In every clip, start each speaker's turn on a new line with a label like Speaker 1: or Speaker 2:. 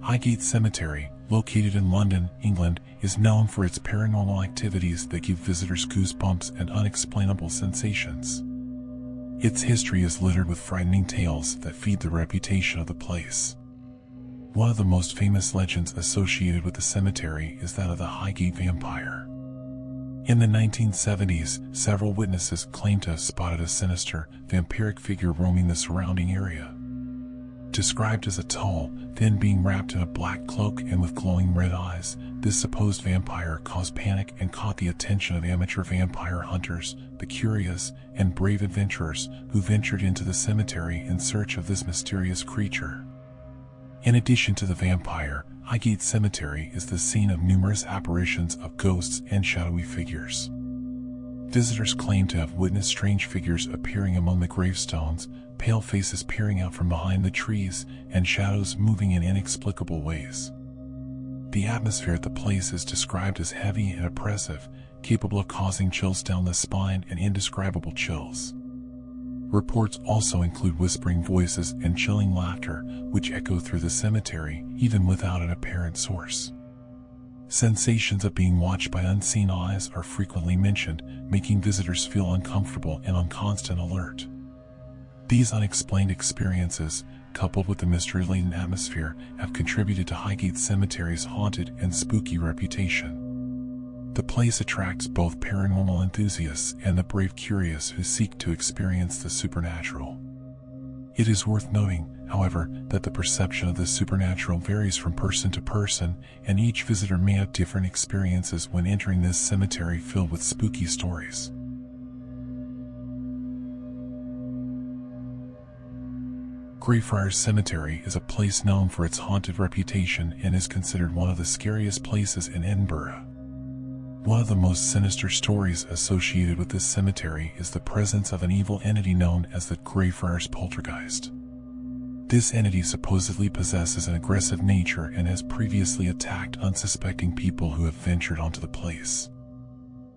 Speaker 1: Highgate Cemetery, located in London, England, is known for its paranormal activities that give visitors goosebumps and unexplainable sensations. Its history is littered with frightening tales that feed the reputation of the place. One of the most famous legends associated with the cemetery is that of the Highgate vampire. In the 1970s, several witnesses claimed to have spotted a sinister, vampiric figure roaming the surrounding area. Described as a tall, thin being wrapped in a black cloak and with glowing red eyes, this supposed vampire caused panic and caught the attention of amateur vampire hunters, the curious, and brave adventurers who ventured into the cemetery in search of this mysterious creature. In addition to the vampire, Highgate Cemetery is the scene of numerous apparitions of ghosts and shadowy figures. Visitors claim to have witnessed strange figures appearing among the gravestones, pale faces peering out from behind the trees, and shadows moving in inexplicable ways. The atmosphere at the place is described as heavy and oppressive, capable of causing chills down the spine and indescribable chills. Reports also include whispering voices and chilling laughter, which echo through the cemetery, even without an apparent source. Sensations of being watched by unseen eyes are frequently mentioned, making visitors feel uncomfortable and on constant alert. These unexplained experiences, coupled with the mystery-laden atmosphere, have contributed to Highgate Cemetery's haunted and spooky reputation. The place attracts both paranormal enthusiasts and the brave curious who seek to experience the supernatural. It is worth noting, however, that the perception of the supernatural varies from person to person, and each visitor may have different experiences when entering this cemetery filled with spooky stories. Greyfriars Cemetery is a place known for its haunted reputation and is considered one of the scariest places in Edinburgh. One of the most sinister stories associated with this cemetery is the presence of an evil entity known as the Greyfriars poltergeist. This entity supposedly possesses an aggressive nature and has previously attacked unsuspecting people who have ventured onto the place.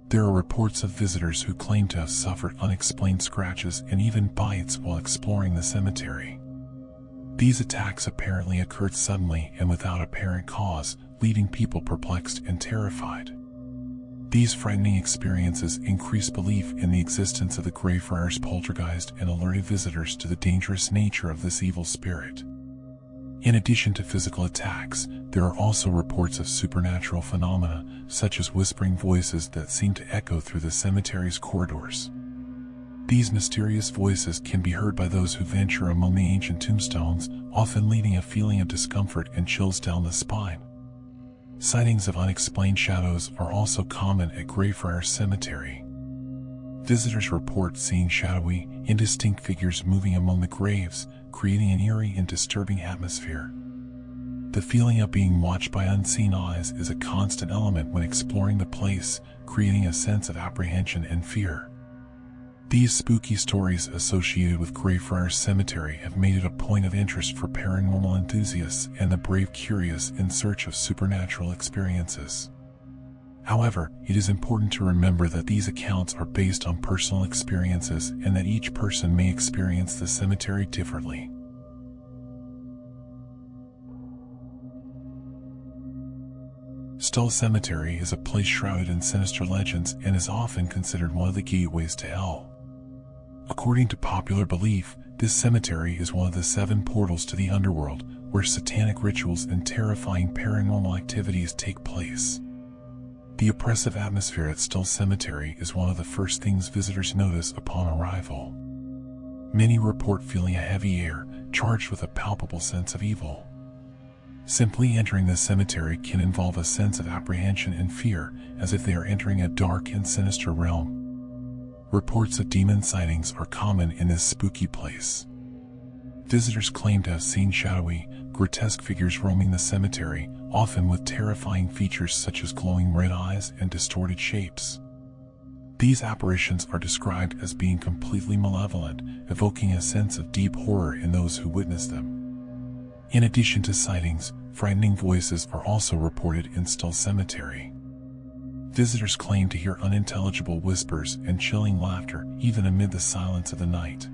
Speaker 1: There are reports of visitors who claim to have suffered unexplained scratches and even bites while exploring the cemetery. These attacks apparently occurred suddenly and without apparent cause, leaving people perplexed and terrified. These frightening experiences increased belief in the existence of the Greyfriars poltergeist and alerted visitors to the dangerous nature of this evil spirit. In addition to physical attacks, there are also reports of supernatural phenomena, such as whispering voices that seem to echo through the cemetery's corridors. These mysterious voices can be heard by those who venture among the ancient tombstones, often leaving a feeling of discomfort and chills down the spine. Sightings of unexplained shadows are also common at Greyfriars Cemetery. Visitors report seeing shadowy, indistinct figures moving among the graves, creating an eerie and disturbing atmosphere. The feeling of being watched by unseen eyes is a constant element when exploring the place, creating a sense of apprehension and fear. These spooky stories associated with Greyfriars Cemetery have made it a point of interest for paranormal enthusiasts and the brave curious in search of supernatural experiences. However, it is important to remember that these accounts are based on personal experiences and that each person may experience the cemetery differently. Stull Cemetery is a place shrouded in sinister legends and is often considered one of the gateways to hell. According to popular belief, this cemetery is one of the 7 portals to the underworld, where satanic rituals and terrifying paranormal activities take place. The oppressive atmosphere at Stull Cemetery is one of the first things visitors notice upon arrival. Many report feeling a heavy air, charged with a palpable sense of evil. Simply entering the cemetery can involve a sense of apprehension and fear, as if they are entering a dark and sinister realm. Reports of demon sightings are common in this spooky place. Visitors claim to have seen shadowy, grotesque figures roaming the cemetery, often with terrifying features such as glowing red eyes and distorted shapes. These apparitions are described as being completely malevolent, evoking a sense of deep horror in those who witness them. In addition to sightings, frightening voices are also reported in Stull Cemetery. Visitors claim to hear unintelligible whispers and chilling laughter even amid the silence of the night.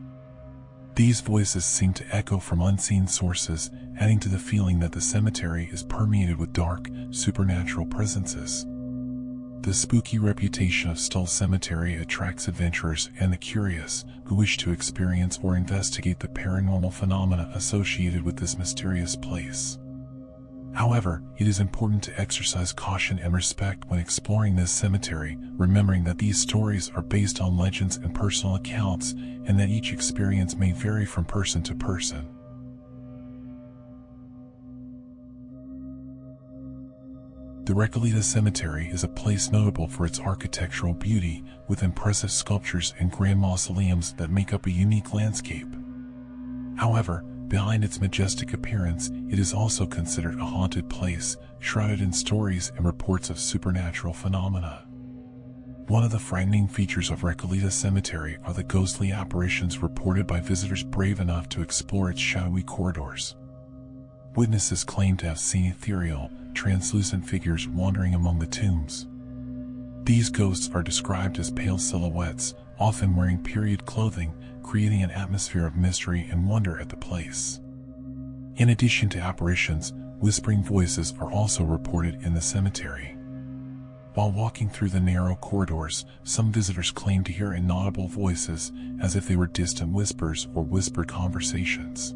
Speaker 1: These voices seem to echo from unseen sources, adding to the feeling that the cemetery is permeated with dark, supernatural presences. The spooky reputation of Stull Cemetery attracts adventurers and the curious who wish to experience or investigate the paranormal phenomena associated with this mysterious place. However, it is important to exercise caution and respect when exploring this cemetery, remembering that these stories are based on legends and personal accounts, and that each experience may vary from person to person. The Recoleta Cemetery is a place notable for its architectural beauty, with impressive sculptures and grand mausoleums that make up a unique landscape. However, behind its majestic appearance, it is also considered a haunted place, shrouded in stories and reports of supernatural phenomena. One of the frightening features of Recoleta Cemetery are the ghostly apparitions reported by visitors brave enough to explore its shadowy corridors. Witnesses claim to have seen ethereal, translucent figures wandering among the tombs. These ghosts are described as pale silhouettes, often wearing period clothing, creating an atmosphere of mystery and wonder at the place. In addition to apparitions, whispering voices are also reported in the cemetery. While walking through the narrow corridors, some visitors claim to hear inaudible voices, as if they were distant whispers or whispered conversations.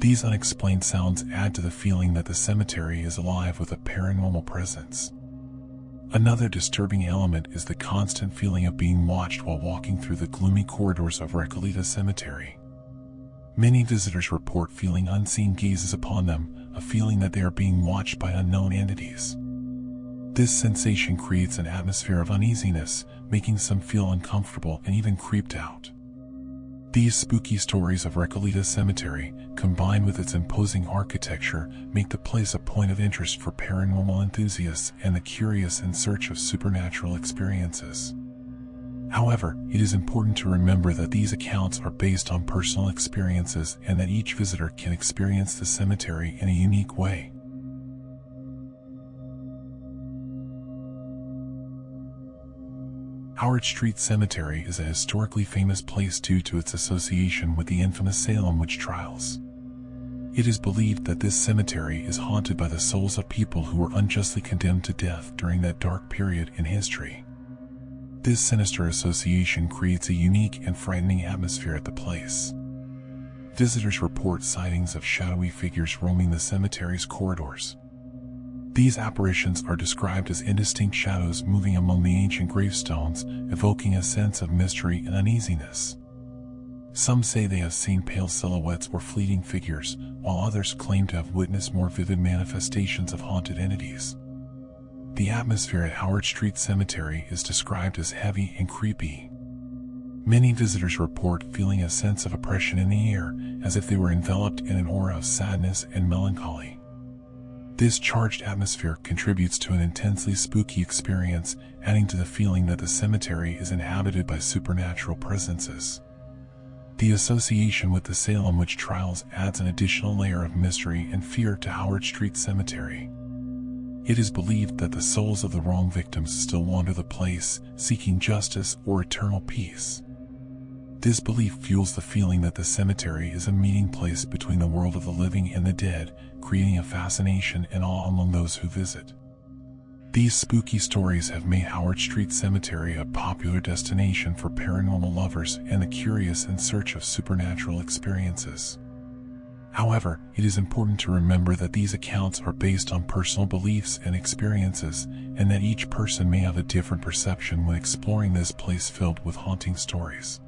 Speaker 1: These unexplained sounds add to the feeling that the cemetery is alive with a paranormal presence. Another disturbing element is the constant feeling of being watched while walking through the gloomy corridors of Recoleta Cemetery. Many visitors report feeling unseen gazes upon them, a feeling that they are being watched by unknown entities. This sensation creates an atmosphere of uneasiness, making some feel uncomfortable and even creeped out. These spooky stories of Recoleta Cemetery, combined with its imposing architecture, make the place a point of interest for paranormal enthusiasts and the curious in search of supernatural experiences. However, it is important to remember that these accounts are based on personal experiences and that each visitor can experience the cemetery in a unique way. Howard Street Cemetery is a historically famous place due to its association with the infamous Salem witch trials. It is believed that this cemetery is haunted by the souls of people who were unjustly condemned to death during that dark period in history. This sinister association creates a unique and frightening atmosphere at the place. Visitors report sightings of shadowy figures roaming the cemetery's corridors. These apparitions are described as indistinct shadows moving among the ancient gravestones, evoking a sense of mystery and uneasiness. Some say they have seen pale silhouettes or fleeting figures, while others claim to have witnessed more vivid manifestations of haunted entities. The atmosphere at Howard Street Cemetery is described as heavy and creepy. Many visitors report feeling a sense of oppression in the air, as if they were enveloped in an aura of sadness and melancholy. This charged atmosphere contributes to an intensely spooky experience, adding to the feeling that the cemetery is inhabited by supernatural presences. The association with the Salem witch trials adds an additional layer of mystery and fear to Howard Street Cemetery. It is believed that the souls of the wrong victims still wander the place, seeking justice or eternal peace. This belief fuels the feeling that the cemetery is a meeting place between the world of the living and the dead, creating a fascination and awe among those who visit. These spooky stories have made Howard Street Cemetery a popular destination for paranormal lovers and the curious in search of supernatural experiences. However, it is important to remember that these accounts are based on personal beliefs and experiences, and that each person may have a different perception when exploring this place filled with haunting stories.